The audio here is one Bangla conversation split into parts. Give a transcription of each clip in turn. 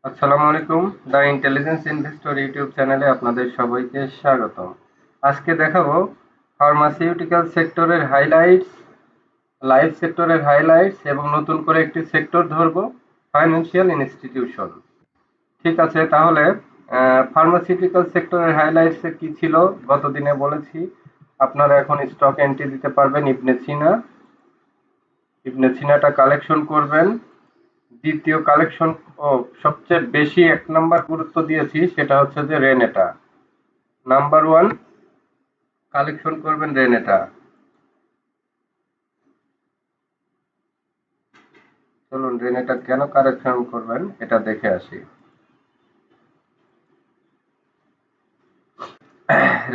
আসসালামু আলাইকুম। দ্য ইন্টেলিজেন্স ইনভেস্টর ইউটিউব চ্যানেলে আপনাদের সবাইকে স্বাগতম। আজকে দেখাবো ফার্মাসিউটিক্যাল সেক্টরের হাইলাইটস, লাইফ সেক্টরের হাইলাইটস এবং নতুন করে একটি সেক্টর ধরবো, ফাইন্যান্সিয়াল ইনস্টিটিউশন। ঠিক আছে, তাহলে ফার্মাসিউটিক্যাল সেক্টরের হাইলাইটসে কি ছিল গতদিনে বলেছি। আপনারা এখন স্টক এন্ট্রি দিতে পারবেন ইবনে সিনাটা কালেকশন করবেন। দ্বিতীয় কালেকশন ও সবচেয়ে বেশি এক নাম্বার গুরুত্ব দিয়েছি সেটা হচ্ছে যে রেনেটা। নাম্বার ওয়ান কালেকশন করবেন রেনেটা। চলুন রেনেটা কেন কালেকশন করবেন এটা দেখে আসি।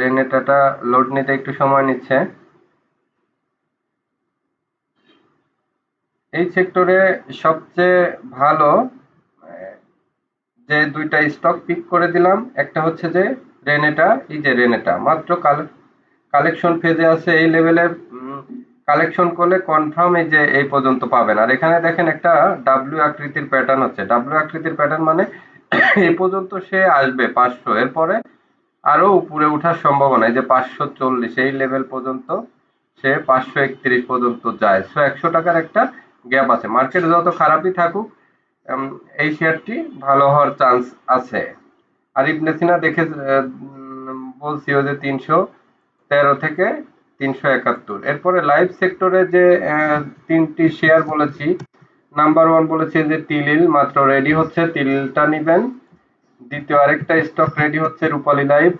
রেনেটাটা লোড নিতে একটু সময় নিচ্ছে। এই সেক্টরে সবচেয়ে ভালো যে দুইটা স্টক পিক করে দিলাম, একটা হচ্ছে যে রেনেটা। এই যে রেনেটা মাত্র কালেকশন ফেজে আছে, এই লেভেলে কালেকশন করলে কনফার্ম এই যে এই পর্যন্ত পাবেন। আর এখানে দেখেন একটা ডাব্লিউ আকৃতির প্যাটার্ন হচ্ছে। ডাব্লিউ আকৃতির প্যাটার্ন মানে এই পর্যন্ত সে আসবে 500, এরপরে আরো উপরে ওঠার সম্ভাবনা। এই যে 540 এই লেভেল পর্যন্ত সে 531 পর্যন্ত যায়। সো 100 টাকার একটা গ্যাপ আছে। মার্কেট যত খারাপই থাকুক এই শেয়ারটি ভালো হওয়ার চান্স আছে। আর ইবনে সিনা দেখে বলছি ওই যে 313 থেকে 371। এরপরে লাইভ সেক্টরে যে তিনটি শেয়ার বলেছি, নাম্বার ওয়ান বলেছি যে তিলিল, মাত্র রেডি হচ্ছে, তিলিলটা নিবেন। দ্বিতীয় আরেকটা স্টক রেডি হচ্ছে রূপালী লাইভ।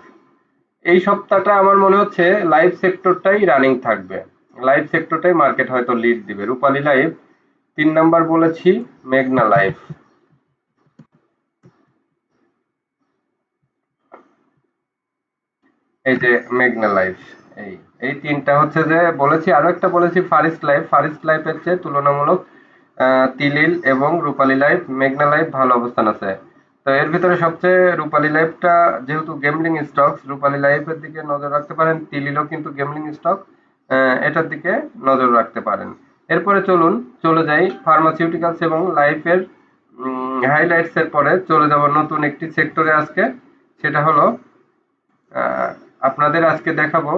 এই সপ্তাহটা আমার মনে হচ্ছে লাইভ সেক্টরটাই রানিং থাকবে, লাইভ সেক্টরটাই মার্কেট হয়তো লিড দিবে। রূপালী লাইভ। 3 নাম্বার বলেছি মেঘনা লাইভ। এই যে মেঘনা লাইফ। এই এই তিনটা হচ্ছে যে বলেছি। আরো একটা বলেছি ফারিস্ট লাইফ। ফারিস্ট লাইফের চেয়ে তুলনামূলক তিলিল এবং রূপালী লাইফ, মেঘনা লাইফ ভালো অবস্থান আছে। তো এর ভিতরে সবচেয়ে রূপালী লাইফটা যেহেতু গেমলিং স্টক, রূপালী লাইফের দিকে নজর রাখতে পারেন। তিলিলও কিন্তু গেমলিং স্টক, এটার দিকে নজর রাখতে পারেন। এরপরে চলুন চলে যাই ফার্মাসিউটিক্যালস এবং লাইফের হাইলাইটস এর পরে চলে যাব নতুন একটি সেক্টরে আজকে। সেটা হলো আহ, আপনাদের আজকে দেখাবো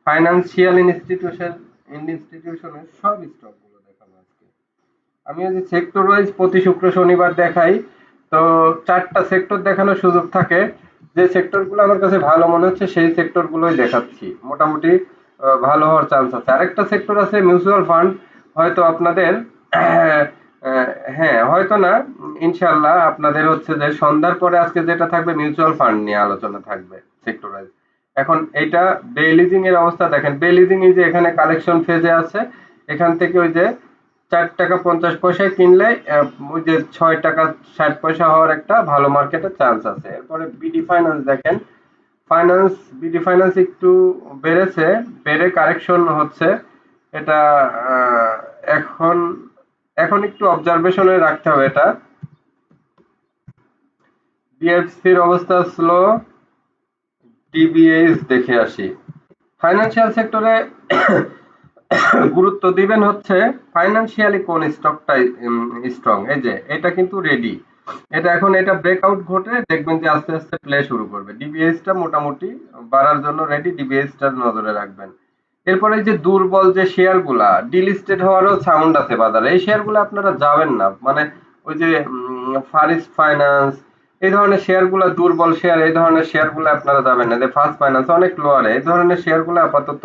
ফাইন্যান্সিয়াল ইনস্টিটিউশনের সব স্টক গুলো দেখাবো আজকে। আমি আজ সেক্টর ওয়াইজ প্রতি শুক্র শনিবার দেখাই। তো 4টা সেক্টর দেখানোর সুযোগ থাকে। যে সেক্টর গুলো আমার কাছে ভালো মনে হচ্ছে সেই সেক্টর গুলোই দেখাচ্ছি। মোটামুটি ভালো হওয়ার চান্স আছে। আরেকটা সেক্টর আছে মিউচুয়াল ফান্ড। হয়তো আপনাদের আহ, হ্যাঁ হয়তো না, ইনশাল্লাহ আপনাদের হচ্ছে যে সন্ধ্যার পরে আজকে যেটা থাকবে মিউচুয়াল ফান্ড নিয়ে আলোচনা থাকবে সেক্টর ওয়াইজ। এখন এইটা বেলিজিং এর অবস্থা দেখেন। বেলিজিং এই যে এখানে কালেকশন ফেজে আছে, এখান থেকে ওই যে 4 টাকা 50 পয়সায় কিনলে ওই যে 6 টাকা 60 পয়সা হওয়ার একটা ভালো মার্কেটের চান্স আছে। এরপরে বিডি ফাইন্যান্স দেখেন। বিডি ফাইন্যান্স একটু বেড়েছে, বেড়ে কারেকশন হচ্ছে। এটা আহ, এখন এখন একটু অবজারভেশনে রাখতে হবে এটা। ডিএফসির অবস্থা স্লো। ডিবিএস দেখে আসি। ফাইন্যান্সিয়াল সেক্টরে গুরুত্ব দিবেন হচ্ছে ফাইন্যান্সিয়ালি কোন স্টকটাই স্ট্রং। এই যে এটা কিন্তু রেডি। এটা ব্রেকআউট ঘটে দেখবেন যে আস্তে আস্তে প্লে শুরু করবে। ডিবিএস টা মোটামুটি বাড়ার জন্য রেডি, ডিবিএস টা নজরে রাখবেন। এরপরে এই যে দুর্বল যে শেয়ার গুলা ডিলিস্টেড হওয়ারও সাউন্ড আছে বাজারে, এই শেয়ার গুলো আপনারা যাবেন না। মানে ওই যে ফারিস্ট ফাইন্যান্স, এই ধরনের শেয়ার গুলা দুর্বল শেয়ার, এই ধরনের শেয়ার গুলো আপনারা যাবেন না। যে ফার্স্ট ফাইন্যান্স অনেক লোয়ারে, এই ধরনের শেয়ার গুলো আপাতত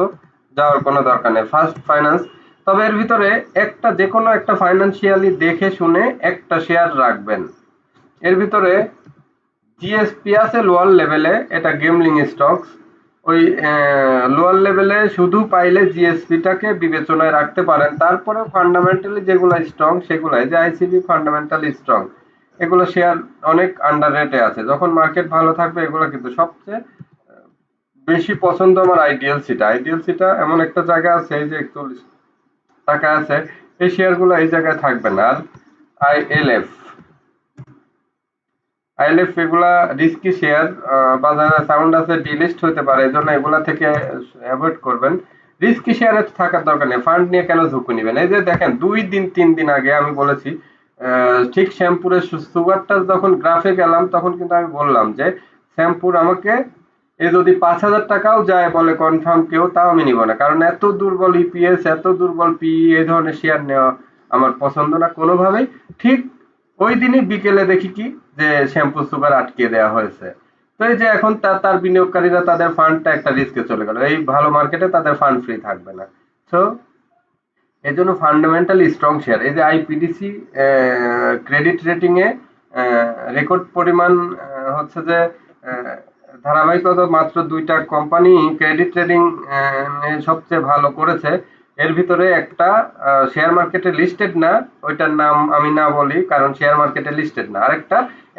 যাওয়ার কোনো দরকার নেই। First finance. তবে এর ভিতরে একটা যে কোনো একটা ফাইন্যান্সিয়ালি দেখে শুনে একটা শেয়ার রাখবেন। এর ভিতরে জিএসপি আছে লোয়ার লেভেলে, এটা গেমলিং স্টকস। ওই লোয়ার লেভেলে শুধু পাইলে জিএসপি টাকে বিবেচনায় রাখতে পারেন। তারপরে ফান্ডামেন্টালি যেগুলো স্ট্রং সেগুলাই, যে আইসিবি ফান্ডামেন্টালি স্ট্রং, এগুলো শেয়ার অনেক আন্ডার রেটে আছে। যখন মার্কেট ভালো থাকবে এগুলো কিন্তু সবচেয়ে বেশি পছন্দ আমার আইডিএল সিটা। আইডিএল সিটা এমন একটা জায়গা আছে, এই যে 41 টাকা আছে, এই শেয়ার গুলো এই জায়গায় থাকবে না। আর আইএলএফ আইএলএফ এগুলা রিস্কি শেয়ার, বাজারে সাউন্ড আছে ডিলিস্ট হতে পারে, এজন্য এগুলা থেকে অ্যাভয়েড করবেন। রিস্কি শেয়ারে থাকার দরকার নেই। ফান্ড নিয়ে কেন ঝুঁকি নেবেন? এই যে দেখেন 2 দিন 3 দিন আগে আমি বলেছি ঠিক শ্যামপুরের সুগারটা যখন গ্রাফে গেলাম তখন কিন্তু আমি বললাম যে শ্যামপুর আমাকে এ যদি 5,000 টাকাও যায় বলে কনফার্ম কেউ, তাও আমি নিব না, কারণ এত দুর্বল ইপিএস, এত দুর্বল পিই, এই ধরনের শেয়ার নেওয়া আমার পছন্দ না কোনোভাবেই। ঠিক ওই দিনই বিকেলে দেখি কি যে শ্যাম্পু সুগার আটকে দেওয়া হয়েছে। তো এই যে এখন তার বিনিয়োগকারীরা তাদের ফান্ডটা একটা রিস্কে চলে গেল, এই ভালো মার্কেটে তাদের ফান্ড ফ্রি থাকবে না। তো এজন্য ফান্ডামেন্টালি স্ট্রং শেয়ার, এই যে আইপিডিসি ক্রেডিট রেটিং এ রেকর্ড পরিমাণ হচ্ছে যে ধারাবাহিকতা মাত্র 2টা কোম্পানি ক্রেডিট রেটিং সবচেয়ে ভালো করেছে। এর ভিতরে একটা শেয়ার মার্কেটে লিস্টেড না, ওইটার নাম আমি না বলি কারণ শেয়ার মার্কেটে লিস্টেড না। আরেকটা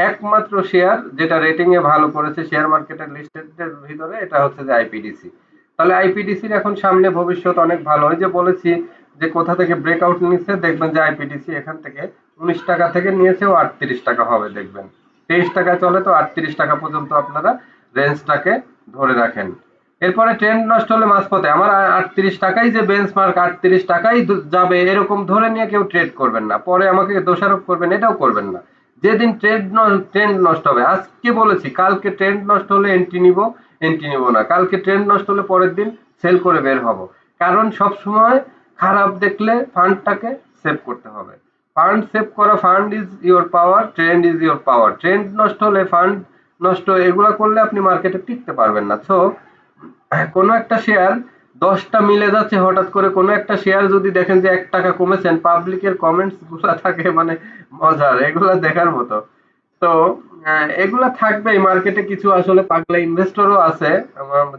একমাত্র শেয়ার যেটা রেটিং এ ভালো করেছে শেয়ার মার্কেটের লিস্টেড এর ভিতরে, এটা হচ্ছে যে আইপিডিসি। তাহলে আইপিডিসির এখন সামনে ভবিষ্যৎ অনেক ভালো। ওই যে বলেছি যে কোথা থেকে ব্রেকআউট নিচ্ছে, দেখবেন যে আইপিডিসি এখান থেকে 19 টাকা থেকে নিয়েছেও 38 টাকা হবে দেখবেন। 23 টাকা চলে, তো 38 টাকা পর্যন্ত আপনারা রেঞ্জটাকে ধরে রাখেন। এরপরে ট্রেন্ড নষ্ট হলে মাঝপথে আমার 38 টাকাই যে বেঞ্চমার্ক, 38 টাকাই যাবে এরকম ধরে নিয়ে কেউ ট্রেড করবেন না, পরে আমাকে দোষারোপ করবেন, এটাও করবেন না। যেদিন ট্রেন্ড নষ্ট হবে, আজকে বলেছি কালকে ট্রেন্ড নষ্ট হলে এন্ট্রি নিব না, কালকে ট্রেন্ড নষ্ট হলে পরের দিন সেল করে বের হব। কারণ সব সময় খারাপ দেখলে ফান্ডটাকে সেভ করতে হবে। ফান্ড সেভ করা, fund is your power, trend is your power. Trend নষ্ট হলে ফান্ড নষ্ট, এগুলা করলে আপনি মার্কেটে টিকতে পারবেন না। সো কোনো একটা শেয়ার 10টা মিলে যাচ্ছে হঠাৎ করে, কোনো একটা শেয়ার যদি দেখেন যে 1 টাকা কমেছেন, পাবলিকের কমেন্টস গুলা থাকে মানে মজার, এগুলা দেখার মতো। তো এগুলা থাকবেই মার্কেটে। কিছু আসলে পাগলা ইনভেস্টরও আছে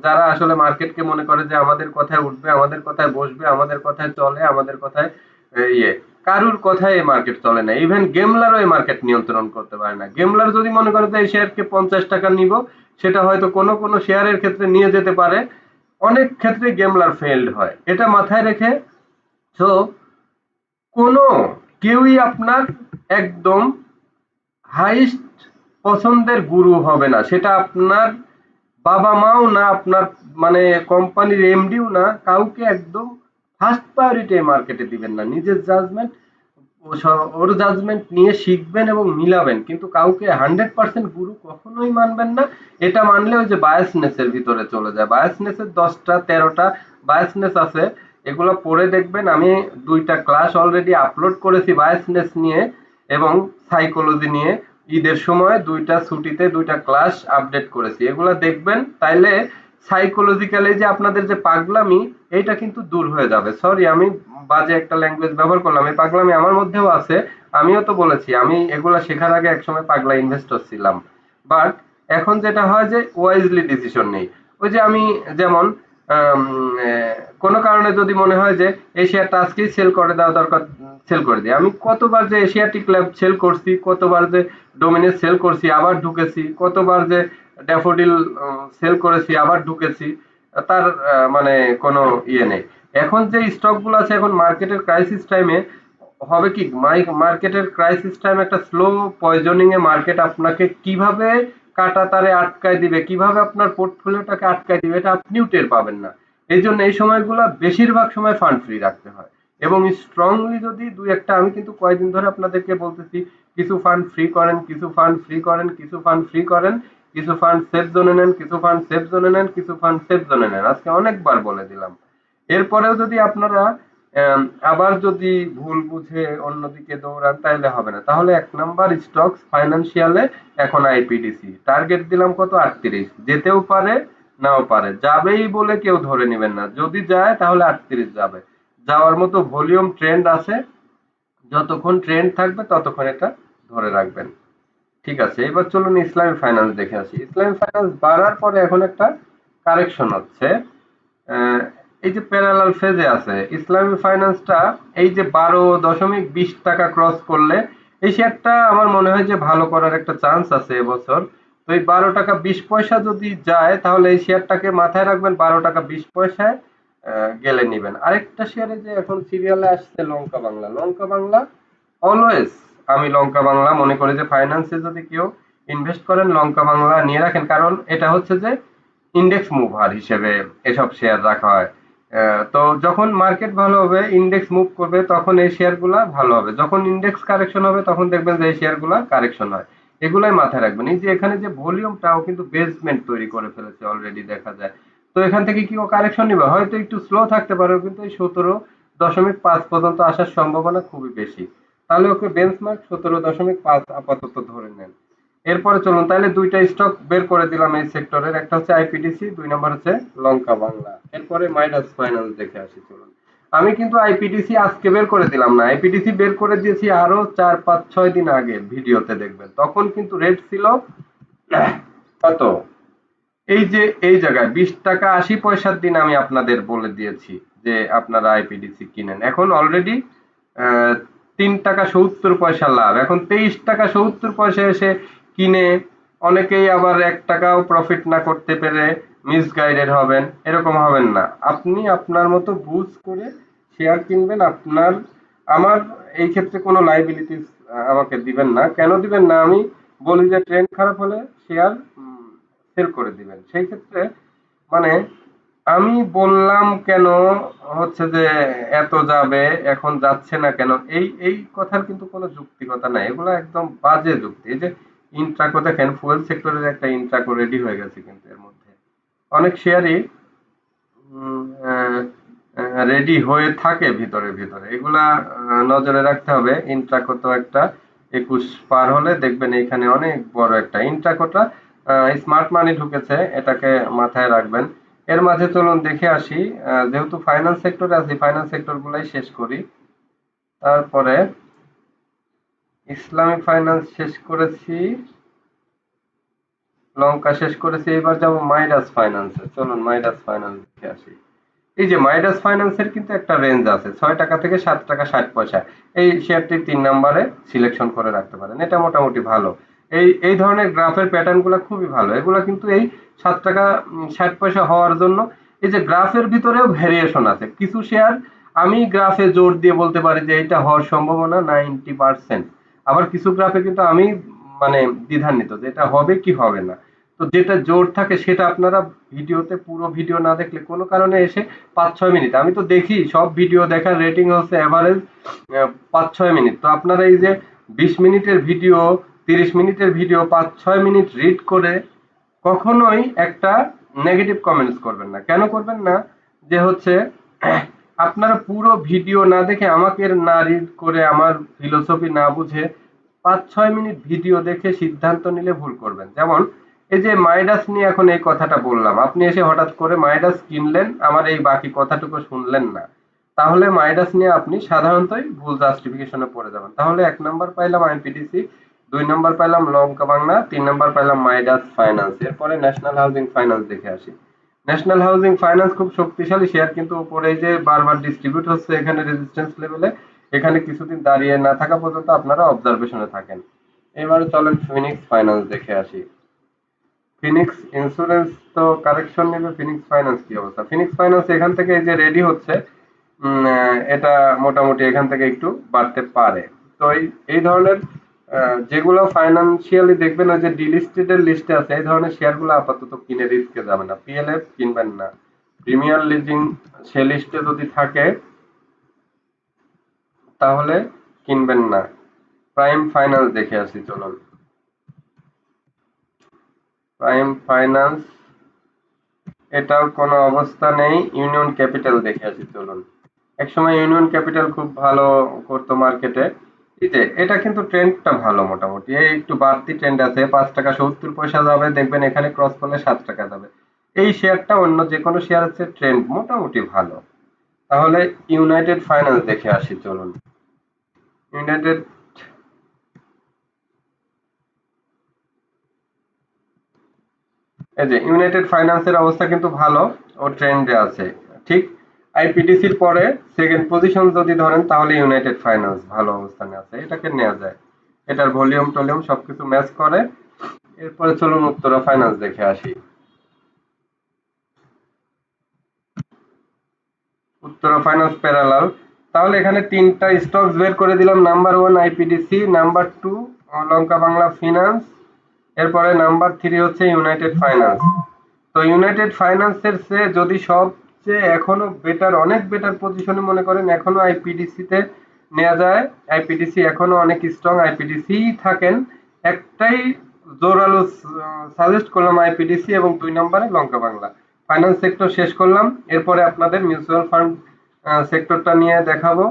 যারা আসলে মার্কেটকে মনে করে যে আমাদের কথায় উঠবে, আমাদের কথায় বসবে, আমাদের কথায় চলে, আমাদের কথায় ইয়ে, কারুর কথায় এই মার্কেট চলে না। ইভেন গেমলারও এই মার্কেট নিয়ন্ত্রণ করতে পারে না। গেমলার যদি মনে করে যে এই শেয়ারকে 50 টাকা নিব, সেটা হয়তো কোনো কোনো শেয়ারের ক্ষেত্রে নিয়ে যেতে পারে, অনেক ক্ষেত্রে গেমলার ফেইলড হয়, এটা মাথায় রেখে। সো কোনো কেউই আপনার একদম হাইস্ট পছন্দের গুরু হবে না, সেটা আপনার বাবা মাও না, আপনার মানে কোম্পানির এমডিও না, কাউকে একদম ফার্স্ট প্রায়োরিটি মার্কেটে দিবেন না। নিজের জাজমেন্ট, ওর জাজমেন্ট নিয়ে শিখবেন এবং মিলাবেন, কিন্তু কাউকে 100% গুরু কখনোই মানবেন না। এটা মানলে ওই যে বায়াসনেস এর ভিতরে চলে যায়। বায়াসনেস এর 10টা 13টা বায়াসনেস আছে, এগুলো পড়ে দেখবেন। আমি 2টা ক্লাস অলরেডি আপলোড করেছি বায়াসনেস নিয়ে এবং সাইকোলজি নিয়ে। ঈদের সময় 2টা ছুটিতে 2টা ক্লাস আপডেট করেছি, এগুলা দেখবেন। তাইলে সাইকোলজিক্যালি যে আপনাদের যে পাগলামি, এইটা কিন্তু দূর হয়ে যাবে। সরি আমি বাজে একটা ল্যাঙ্গুয়েজ ব্যবহার করলাম, এই পাগলামি আমার মধ্যেও আছে। আমিও তো বলেছি আমি এগুলা শেখার আগে একসময় পাগলা ইনভেস্টর ছিলাম। বাট এখন যেটা হয় যে ওয়াইজলি ডিসিশন নেই। ওই যে আমি যেমন আম, কোনো কারণে যদি মনে হয় যে এই শেয়ারটা আজকেই সেল করে দেওয়া দরকার, সেল করে দিই। আমি কতবার যে এশিয়াটিক ল্যাব সেল করছি, কতবার যে ডোমিনেস সেল করছি আবার ঢুকেছি, কতবার যে ড্যাফোডিল সেল করেছি আবার ঢুকেছি, তার মানে কোনো ইয়ে নেই। এখন যে স্টক গুলো আছে, এখন মার্কেটের ক্রাইসিস টাইমে হবে কি, মার্কেটের ক্রাইসিস টাইম একটা স্লো পয়জনিং এ মার্কেট আপনাকে কিভাবে কাটা তারে আটকায় দিবে, কিভাবে আপনার পোর্টফোলিওটাকে আটকায় দিবে, এটা আপনিও টের পাবেন না। এই জন্য এই সময়গুলো বেশিরভাগ সময় ফান্ড ফ্রি রাখতে হয় এবং স্ট্রংলি যদি দুই একটা, আমি কিন্তু কয়েকদিন ধরে আপনাদেরকে বলতেছি কিছু ফান্ড ফ্রি করেন, কিছু ফান্ড ফ্রি করেন, কিছু ফান্ড ফ্রি করেন, কিছু ফান্ড সেফ জোনে নেন, কিছু ফান্ড সেফ জোনে নেন, কিছু ফান্ড সেফ জোনে নেন, আজকে অনেকবার বলে দিলাম। এরপরেও যদি আপনারা আবার যদি ভুল বুঝে অন্যদিকে দৌড়ান তাহলে হবে না। তাহলে 1 নাম্বার স্টকস ফাইন্যান্সিয়ালে এখন আইপিডিসি টার্গেট দিলাম কত, 38। যেতেও পারে নাও পারে, যাবেই বলে কেউ ধরে নেবেন না, যদি যায় তাহলে 38 যাবে। যাওয়ার মতো ভলিউম ট্রেন্ড আছে, যতক্ষণ ট্রেন্ড থাকবে ততক্ষণ এটা ধরে রাখবেন। ঠিক আছে, এবার চলুন ইসলামী ফাইন্যান্স দেখে আসি। ইসলামী ফাইন্যান্স বাড়ার পরে এখন একটা কারেকশন হচ্ছে। আহ, এই যে প্যারালাল ফেজে আছে ইসলামী ফাইন্যান্সটা, এই যে 12.20 টাকা ক্রস করলে এই শেয়ারটা আমার মনে হয় যে ভালো করার একটা চান্স আছে এবছর। তো এই 12 টাকা 20 পয়সা যদি যায় তাহলে এই শেয়ারটাকে মাথায় রাখবেন, 12 টাকা 20 পয়সায় গেলে নিবেন। আরেকটা শেয়ারে যে এখন সিরিয়ালে আসছে লঙ্কা বাংলা, লঙ্কা বাংলা অলওয়েজ আমি লঙ্কা বাংলা মনে করি যে ফাইন্যান্সে যদি কেউ ইনভেস্ট করেন লঙ্কা বাংলা নিয়ে রাখেন, কারণ এটা হচ্ছে যে ইন্ডেক্স মুভার হিসেবে এসব শেয়ার রাখা হয়। তো যখন মার্কেট ভালো হবে, ইন্ডেক্স মুভ করবে, তখন এই শেয়ারগুলা ভালো হবে। যখন ইন্ডেক্স কারেকশন হবে তখন দেখবেন যে এই শেয়ারগুলা কারেকশন হয়। এগুলাই মাথায় রাখবেন। এই যে এখানে যে ভলিউমটাও কিন্তু বেসমেন্ট তৈরি করে ফেলেছে অলরেডি দেখা যায়। তো এখান থেকে কি ও কারেকশন নিবে? হয়তো একটু স্লো থাকতে পারে, কিন্তু এই 17.5 পর্যন্ত আসার সম্ভাবনা খুবই বেশি। তাহলে ওকে বেঞ্চমার্ক 17.5 আপাতত ধরে নেন। এরপরে চলুন তাহলে দুইটা স্টক বের করে দিলাম এই সেক্টরের, একটা হচ্ছে আইপিডিসি, দুই নম্বর হচ্ছে লঙ্কা বাংলা। এরপরে মাইনাস ফাইন্যান্স দেখে আসি চলুন। আমি কিন্তু আইপিডিসি আজকে বের করে দিলাম না, আইপিডিসি বের করে দিয়েছি আরো 4 5 6 দিন আগে, ভিডিওতে দেখবেন তখন কিন্তু রেট ছিল কত, এই যে এই জায়গায় 20 টাকা 80 পয়সার দিন আমি আপনাদের বলে দিয়েছি যে আপনারা আইপিডিসি কিনেন। এখন অলরেডি 3 টাকা 70 পয়সা লাভ, এখন 23 টাকা 70 পয়সা এসে কিনে অনেকেই আবার 1 টাকাও প্রফিট না করতে পেরে মিসগাইডেড হবেন, এরকম হবেন না। আপনি আপনার মতো বুঝ করে শেয়ার কিনবেন। আপনার আমার এই ক্ষেত্রে কোনো লাইবিলিটিস আমাকে দিবেন না। কেন দিবেন না? আমি বলি যে ট্রেন্ড খারাপ হলে শেয়ার সেল করে দিবেন। সেই ক্ষেত্রে মানে আমি বললাম কেন হচ্ছে যে এত যাবে, এখন যাচ্ছে না কেন, এই কথার কিন্তু কোনো যুক্তিকতা নাই। এগুলো একদম বাজে যুক্তি। এই যে ইন্ট্রাকো দেখেন, ফুয়েল সেক্টরের একটা ইন্ট্রাকো রেডি হয়ে গেছে কিন্তু এর মধ্যে। অনেক শেয়ারই রেডি হয়ে থাকে ভিতরে ভিতরে। এগুলা নজরে রাখতে হবে। ইন্ট্রাকো তো একটা 21 পার হলে দেখবেন এখানে অনেক বড় একটা ইন্ট্রাকোটা স্মার্ট মানি ঢুকেছে, এটাকে মাথায় রাখবেন। এর মাঝে চলুন দেখে আসি, যেহেতু ফাইন্যান্স সেক্টরে আছি, ফাইন্যান্স সেক্টর গুলাই শেষ করি। তারপরে ইসলামিক ফাইন্যান্স শেষ করেছি, লঙ্কা শেষ করেছি, এবার যাব মাইরাস ফাইন্যান্সে। চলুন মাইরাস ফাইন্যান্স দেখে আসি। এই যে মাইডাস ফাইন্যান্সের কিন্তু একটা রেঞ্জ আছে 6 টাকা থেকে 7 টাকা 60 পয়সা। এই শেয়ারটি 3 নম্বরে সিলেকশন করে রাখতে পারেন, এটা মোটামুটি ভালো। এই ধরনের গ্রাফের প্যাটার্ন গুলা খুবই ভালো। এগুলা কিন্তু এই 7 টাকা 60 পয়সা হওয়ার জন্য, এই যে গ্রাফের ভিতরেও ভ্যারিয়েশন আছে। কিছু শেয়ার আমি গ্রাফে জোর দিয়ে বলতে পারি যে এটা হওয়ার সম্ভাবনা 90%। আবার কিছু গ্রাফে কিন্তু আমি মানে দ্বিধান্বিত যে এটা হবে কি হবে না। তো যেটা জোর থাকে সেটা আপনারা ভিডিওতে, পুরো ভিডিও না দেখলে কোনো কারণে এসে 5 6 মিনিট, আমি তো দেখি সব ভিডিও দেখার রেটিং হচ্ছে এভারেজ 5 6 মিনিট। তো আপনারা এই যে 20 মিনিটের ভিডিও, 30 মিনিটের ভিডিও 5 6 মিনিট রিড করে কখনোই একটা নেগেটিভ কমেন্টস করবেন না। কেন করবেন না? যে হচ্ছে আপনারা পুরো ভিডিও না দেখে, আমাকে না রিড করে, আমার ফিলোসফি না বুঝে 5 6 মিনিট ভিডিও দেখে সিদ্ধান্ত নিলে ভুল করবেন। যেমন এই যে মাইডাস নিয়ে এখন এই কথাটা বললাম, আপনি এসে হঠাৎ করে মাইডাস কিনলেন, আমার এই বাকি কথাটুকু শুনলেন না, তাহলে মাইডাস নিয়ে আপনি সাধারণতই ভুল জাস্টিফিকেশনে পড়ে যাবেন। তাহলে 1 নম্বর পাইলাম আইপিডিসি, 2 নম্বর পাইলাম লঙ্কা বাংলা, 3 নম্বর পাইলাম মাইডাস ফাইন্যান্স। এরপরে ন্যাশনাল হাউজিং ফাইন্যান্স দেখে আসি। ন্যাশনাল হাউজিং ফাইন্যান্স খুব শক্তিশালী শেয়ার, কিন্তু উপরে এই যে বারবার ডিস্ট্রিবিউট হচ্ছে এখানে রেজিস্ট্যান্স লেভেলে, এখানে কিছুদিন দাঁড়িয়ে না থাকা পর্যন্ত আপনারা অবজারভেশনে থাকেন। এবারে চলেন ফিনিক্স ফাইন্যান্স দেখে আসি। ফিনিক্স ইন্স্যুরেন্স তো কারেকশন নেবে, ফিনিক্স ফাইন্যান্স কি অবস্থা? ফিনিক্স ফাইন্যান্স এখান থেকে এই যে রেডি হচ্ছে, এটা মোটামুটি এখান থেকে একটু বাড়তে পারে। তো এই ধরনের যেগুলো ফাইন্যান্সিয়ালি দেখবেন ওই যে ডিলিস্টেড এর লিস্টে আছে, এই ধরনের শেয়ারগুলো আপাতত কিনে রিস্কে যাবে না। পিএলএফ কিনবেন না। প্রিমিয়ার লিজিং সে লিস্টে যদি থাকে তাহলে কিনবেন না। প্রাইম ফাইন্যান্স দেখে আসি চলুন। প্রাইম ফাইন্যান্স এটাও কোনো অবস্থা নেই। ইউনিয়ন ক্যাপিটাল দেখে আসি চলুন। একসময় ইউনিয়ন ক্যাপিটাল খুব ভালো করতো মার্কেটে। এই যে এটা কিন্তু ট্রেন্ডটা ভালো, মোটামুটি এই একটু বাড়তি ট্রেন্ড আছে। 5 টাকা 70 পয়সা যাবে, দেখবেন এখানে ক্রস করলে 7 টাকা যাবে। এই শেয়ারটা অন্য যে কোনো শেয়ার হচ্ছে ট্রেন্ড মোটামুটি ভালো। তাহলে ইউনাইটেড ফাইন্যান্স দেখে আসি চলুন। ইউনাইটেড, এই যে ইউনাইটেড ফাইন্যান্সের অবস্থা কিন্তু ভালো, ও ট্রেন্ডে আছে। ঠিক আইপিডিসির পরে সেকেন্ড পজিশন যদি ধরেন তাহলে ইউনাইটেড ফাইন্যান্স ভালো অবস্থানে আছে, এটাকে নেওয়া যায়। এটার ভলিউম টলিউম সবকিছু ম্যাচ করে। এরপরে চলুন উত্তরা ফাইন্যান্স দেখে আসি। Uttara finance parallel. তাহলে এখানে তিনটা স্টকস বের করে দিলাম। নাম্বার 1 আইপিডিসি, নাম্বার 2 লঙ্কা বাংলা ফিনান্স, এরপরে নাম্বার 3 হচ্ছে ইউনাইটেড ফাইন্যান্স। তো ইউনাইটেড ফাইন্যান্সের চেয়ে যদি সব চেয়ে এখনো বেটার, অনেক বেটার পজিশনে মনে করেন এখনো আইপিডিসি তে নেওয়া যায়। আইপিডিসি এখনো অনেক স্ট্রং, আইপিডিসি থাকেন। একটাই জোরালো সাজেস্ট করলাম আইপিডিসি, এবং 2 নম্বরে লঙ্কা বাংলা। ফাইন্যান্স সেক্টর শেষ করলাম, এরপরে আপনাদের মিউচুয়াল ফান্ড সেক্টরটা নিয়ে দেখাবো।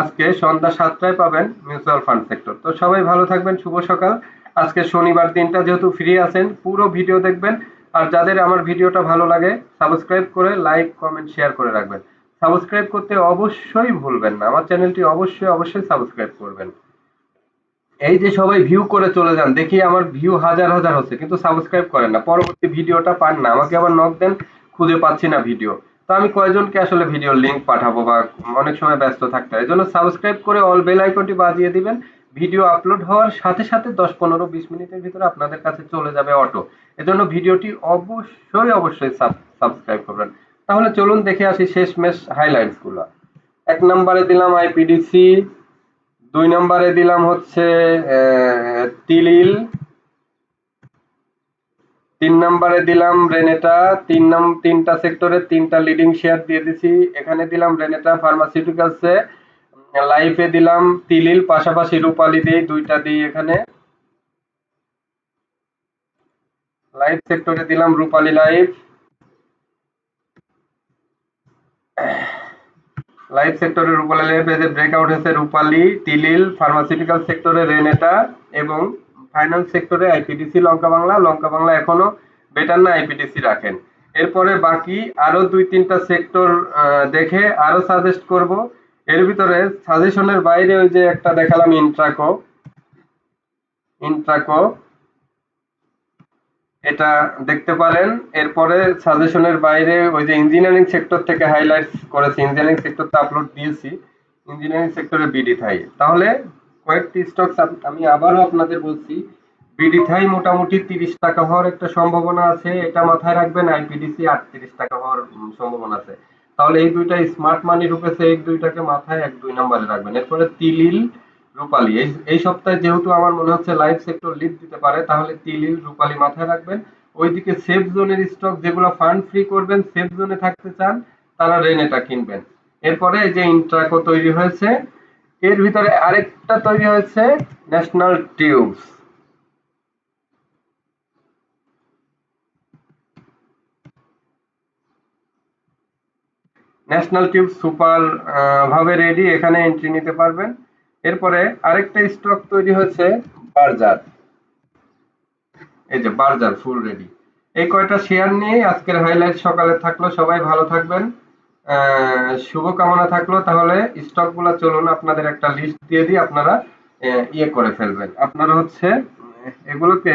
আজকে সন্ধ্যা 7টায় পাবেন মিউচুয়াল ফান্ড সেক্টর। তো সবাই ভালো থাকবেন, শুভ সকাল। আজকে শনিবার দিনটা যেহেতু ফ্রি আছেন, পুরো ভিডিও দেখবেন। আর যাদের আমার ভিডিওটা ভালো লাগে, সাবস্ক্রাইব করে লাইক কমেন্ট শেয়ার করে রাখবেন। সাবস্ক্রাইব করতে অবশ্যই ভুলবেন না, আমার চ্যানেলটি অবশ্যই অবশ্যই সাবস্ক্রাইব করবেন। এই যে সবাই ভিউ করে চলে যান, দেখি আমার ভিউ হাজার হাজার হচ্ছে কিন্তু সাবস্ক্রাইব করেন না, পরবর্তী ভিডিওটা পান না, আমাকে আবার নক দেন, খুঁজে পাচ্ছি না ভিডিও। তো আমি কয়জনকে আসলে ভিডিওর লিংক পাঠাবো, বা অনেক সময় ব্যস্ত থাকতে হয়। এজন্য সাবস্ক্রাইব করে অল বেল আইকনটি বাজিয়ে দিবেন। ভিডিও আপলোড হওয়ার সাথে সাথে 10 15 20 মিনিটের ভিতরে আপনাদের কাছে চলে যাবে অটো। এজন্য ভিডিওটি অবশ্যই অবশ্যই সাবস্ক্রাইব করবেন। তাহলে চলুন দেখে আসি শেষমেশ হাইলাইটস গুলো। 1 নম্বরে দিলাম আইপিডিসি, 2 নম্বরে দিলাম হচ্ছে তিলিল, 3 নম্বরে দিলাম রেনেটা। তিনটা সেক্টরে 3টা লিডিং শেয়ার দিয়ে দিছি। এখানে দিলাম রেনেটা ফার্মাসিউটিক্যালসে, লাইফে দিলাম তিলিল, পাশাপাশি রূপালি দিই, 2টা দিই এখানে। লাইফ সেক্টরে দিলাম রূপালি লাইফ, লাইফ সেক্টরে রূপালী লাইফ, এই যে ব্রেকআউট হয়েছে রূপালী, তিলিল, ফার্মাসিউটিক্যাল সেক্টরে রেনেটা, এবং ফাইন্যান্স সেক্টরে আইপিডিসি লঙ্কা বাংলা। লঙ্কা বাংলা এখনো বেটার না, আইপিডিসি রাখেন। এরপরে বাকি আরো 2 3টা সেক্টর দেখে আরো সাজেস্ট করব। এর ভিতরে সাজেশনের বাইরে ওই যে একটা দেখালাম ইন্ট্রাকো, ইন্ট্রাকো এটা দেখতে পারেন। এরপরে সাজেশনের বাইরে ওই যে ইঞ্জিনিয়ারিং সেক্টর থেকে হাইলাইটস করেছি, ইঞ্জিনিয়ারিং সেক্টরতে আপলোড দিয়েছি, ইঞ্জিনিয়ারিং সেক্টরে বিডি থাই। তাহলে কয়েকটি স্টকস আমি আবারও আপনাদের বলছি, বিডি থাই মোটামুটি 30 টাকা হওয়ার একটা সম্ভাবনা আছে, এটা মাথায় রাখবেন। আইপিডিসি 38 টাকা হওয়ার সম্ভাবনা আছে। তাহলে এই দুইটা স্মার্ট মানি ঢুকেছে, এই দুইটাকে মাথায় 1 2 নম্বরে রাখবেন। এরপরে তিলিল, রূপালী, এই সপ্তাহে যেহেতু আমার মনে হচ্ছে লাইভ সেক্টর লিড দিতে পারে, তাহলে তিলিল রূপালী মাথায় রাখবেন। ওইদিকে সেফ জোনের স্টক যেগুলো ফান্ড ফ্রি করবেন, সেফ জোনে থাকতে চান, তারা রেনেটা কিনবেন। এরপরে এই যে ইন্ট্রাকো তৈরি হয়েছে, এর ভিতরে আরেকটা তৈরি হয়েছে national tubes. National tube super ভাবে রেডি, এখানে এন্ট্রি নিতে পারবেন। এরপরে আরেকটা স্টক তৈরি হয়েছে বার্জার, এই যে বার্জার ফুল রেডি। এই কয়টা শেয়ার নিয়ে আজকের হাইলাইট সকালে থাকলো। সবাই ভালো থাকবেন, শুভকামনা থাকলো। তাহলে স্টক গুলা চলুন আপনাদের একটা লিস্ট দিয়ে দিই, আপনারা ইয়ে করে ফেলবেন। আপনারা হচ্ছে এগুলোকে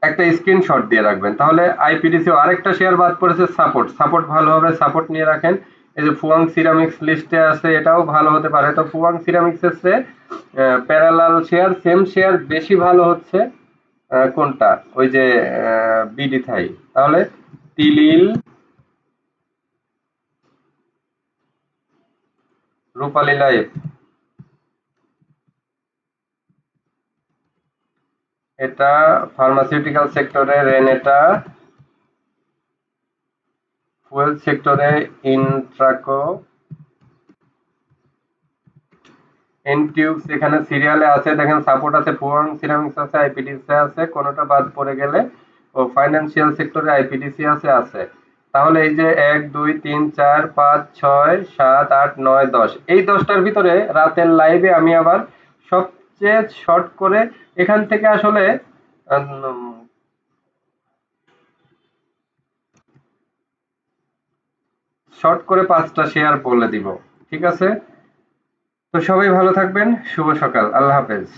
একটা স্ক্রিনশট দিয়ে রাখবেন। তাহলে আইপিডিসি আরেকটা শেয়ার বাদ পড়েছে সাপোর্ট, সাপোর্ট ভালো হবে, সাপোর্ট নিয়ে রাখেন। এই যে ফুয়াং সিরামিক্স লিস্টে আছে, এটাও ভালো হতে পারে। তো ফুয়াং সিরামিক্স এর প্যারালাল শেয়ার, সেম শেয়ার বেশি ভালো হচ্ছে কোনটা, ওই যে বিডি থাই। তাহলে তিলিল, রূপালী লাইফ, এটা ফার্মাসিউটিক্যাল সেক্টরে রেনেটা, ফুয়েল সেক্টরে ইন্ট্রাকো, এনটিউবস এখানে সিরিয়ালে আছে, দেখেন সাপোর্ট আছে, ফুয়াং সিরামিক্স আছে, আইপিডিসি আছে, কোনোটা বাদ পড়ে গেলে ও ফাইন্যান্সিয়াল সেক্টরে আইপিডিসি আছে। তাহলে এই যে 1 2 3 4 5 6 7 8 9 10, এই 10টার ভিতরে রাতের লাইভে আমি আবার সবচেয়ে শর্ট করে এখান থেকে আসলে শর্ট করে 5টা শেয়ার বলে দিব, ঠিক আছে? তো সবাই ভালো থাকবেন, শুভ সকাল, আল্লাহ হাফেজ।